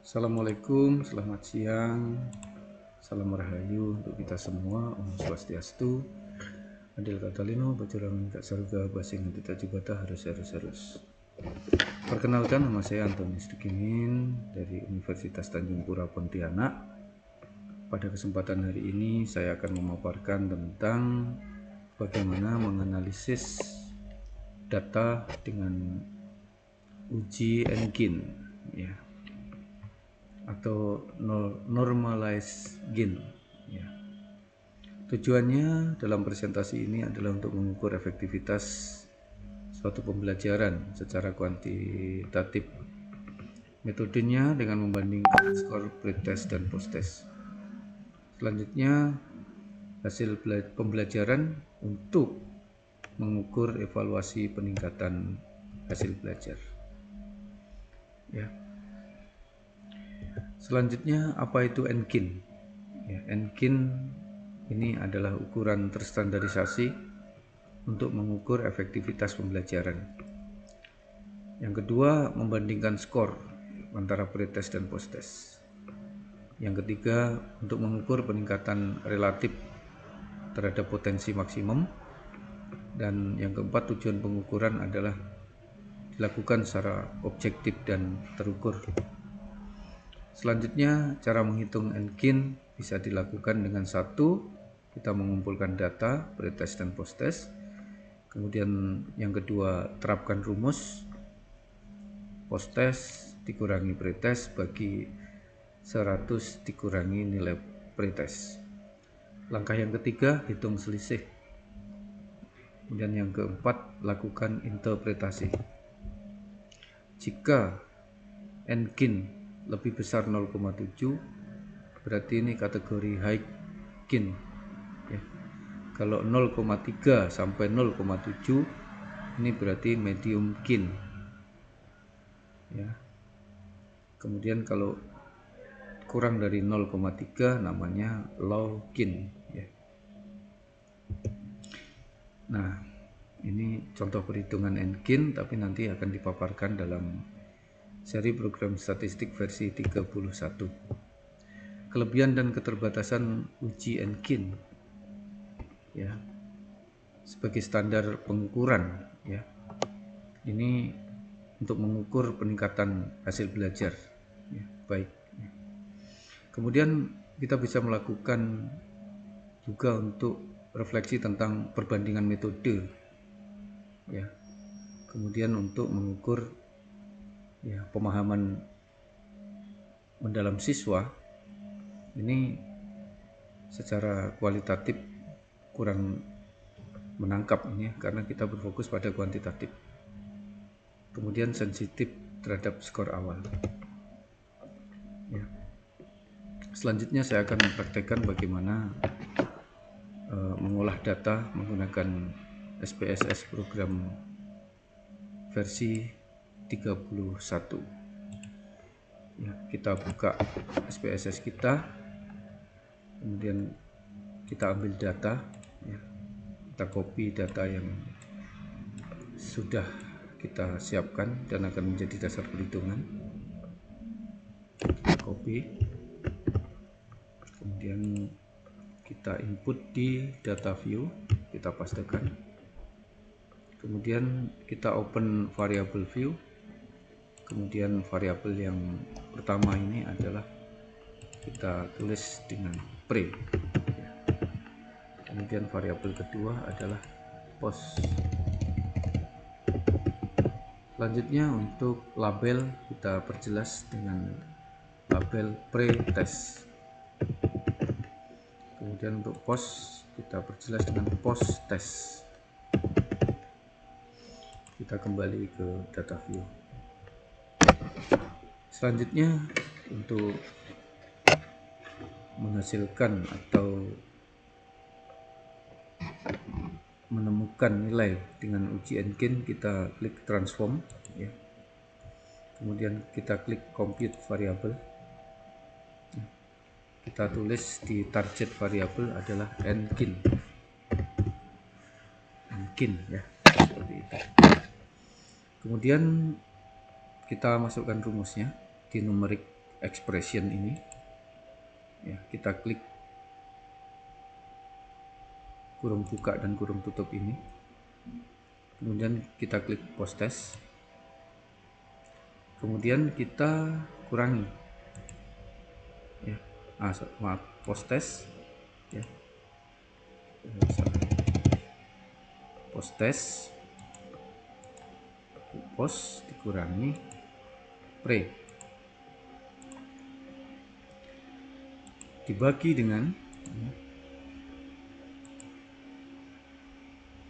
Assalamualaikum, selamat siang, salam rahayu untuk kita semua, Om Swastiastu, Adil Katalino, Bacurang Kak Sarga, Basing Tita Jibata, harus. Perkenalkan, nama saya Antoni Stukimin dari Universitas Tanjung Pura Pontianak. Pada kesempatan hari ini saya akan memaparkan tentang bagaimana menganalisis data dengan uji Engkin, ya, atau normalized gain, ya. Tujuannya dalam presentasi ini adalah untuk mengukur efektivitas suatu pembelajaran secara kuantitatif. Metodenya dengan membandingkan skor pretest dan posttest. Selanjutnya hasil pembelajaran untuk mengukur evaluasi peningkatan hasil belajar, ya. Selanjutnya, apa itu Engkin? Ya, Engkin ini adalah ukuran terstandarisasi untuk mengukur efektivitas pembelajaran. Yang kedua, membandingkan skor antara pretest dan posttest. Yang ketiga, untuk mengukur peningkatan relatif terhadap potensi maksimum. Dan yang keempat, tujuan pengukuran adalah dilakukan secara objektif dan terukur. Selanjutnya, cara menghitung Engkin bisa dilakukan dengan satu, kita mengumpulkan data pretest dan posttest. Kemudian yang kedua, terapkan rumus posttest dikurangi pretest bagi 100 dikurangi nilai pretest. Langkah yang ketiga, hitung selisih. Kemudian yang keempat, lakukan interpretasi. Jika Engkin lebih besar 0,7, berarti ini kategori high gain, ya. Kalau 0,3 sampai 0,7 ini berarti medium gain, ya. Kemudian kalau kurang dari 0,3 namanya low gain, ya. Nah, ini contoh perhitungan Engkin, tapi nanti akan dipaparkan dalam seri program statistik versi 31. Kelebihan dan keterbatasan uji Engkin, ya, sebagai standar pengukuran, ya. Ini untuk mengukur peningkatan hasil belajar, ya, baik. Kemudian kita bisa melakukan juga untuk refleksi tentang perbandingan metode, ya. Kemudian untuk mengukur, ya, pemahaman mendalam siswa ini secara kualitatif kurang menangkap ini, karena kita berfokus pada kuantitatif. Kemudian sensitif terhadap skor awal, ya. Selanjutnya saya akan mempraktekkan bagaimana mengolah data menggunakan SPSS program versi 31. Ya, kita buka SPSS kita, kemudian kita ambil data, ya. Kita copy data yang sudah kita siapkan dan akan menjadi dasar perhitungan. Kita copy, kemudian kita input di data view, kita pastekan, kemudian kita open variable view. Kemudian variabel yang pertama ini adalah kita tulis dengan pre, ya. Kemudian variabel kedua adalah post. Selanjutnya untuk label kita perjelas dengan label pre-test. Kemudian untuk post kita perjelas dengan post-test. Kita kembali ke data view. Selanjutnya untuk menghasilkan atau menemukan nilai dengan uji Engkin, kita klik transform, ya. Kemudian kita klik compute variable. Kita tulis di target variable adalah Engkin, ya, seperti itu. Kemudian kita masukkan rumusnya di numeric expression ini ya, kita klik kurung buka dan kurung tutup ini, kemudian kita klik post test, kemudian kita kurangi ya, maaf, post test ya, post test, post dikurangi pre, dibagi dengan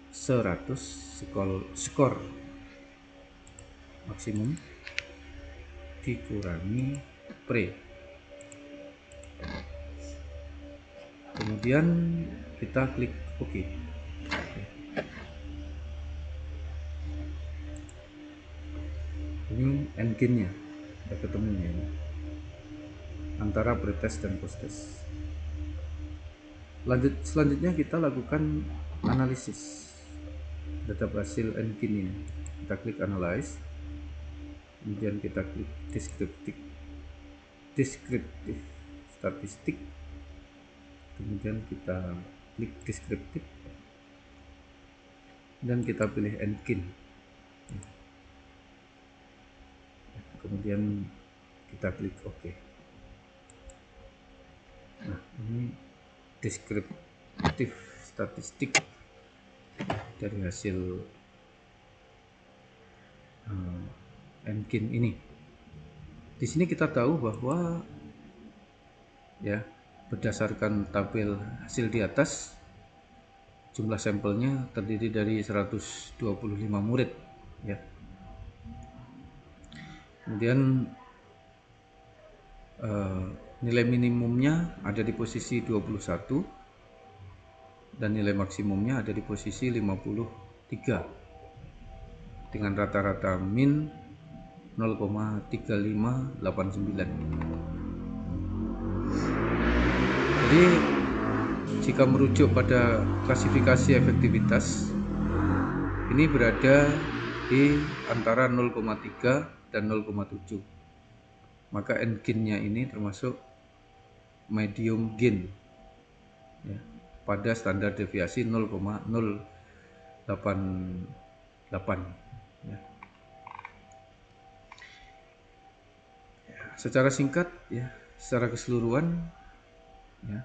100 skor maksimum dikurangi pre, kemudian kita klik OK. Ini endgainnya udah ketemu ya, antara pretest dan posttest. Selanjutnya kita lakukan analisis terhadap hasil endgain ini. Kita klik analyze, kemudian kita klik descriptive statistik, kemudian kita klik descriptive dan kita pilih endgain, kemudian kita klik OK. Nah, ini descriptive statistik dari hasil endgain ini. Di sini kita tahu bahwa ya, berdasarkan tabel hasil di atas, jumlah sampelnya terdiri dari 125 murid ya. Kemudian nilai minimumnya ada di posisi 21 dan nilai maksimumnya ada di posisi 53 dengan rata-rata min 0,3589. Jadi jika merujuk pada klasifikasi efektivitas, ini berada di antara 0,3 dan 0,7. Maka endgainnya ini termasuk medium gain ya, pada standar deviasi 0,088 ya. Secara singkat ya, secara keseluruhan ya,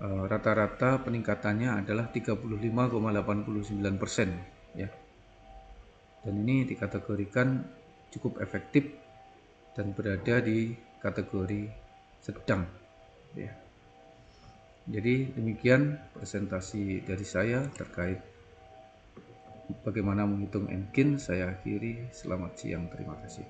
rata-rata peningkatannya adalah 35,89% ya. Dan ini dikategorikan cukup efektif dan berada di kategori sedang ya. Jadi demikian presentasi dari saya terkait bagaimana menghitung endgain. Saya akhiri, selamat siang, terima kasih.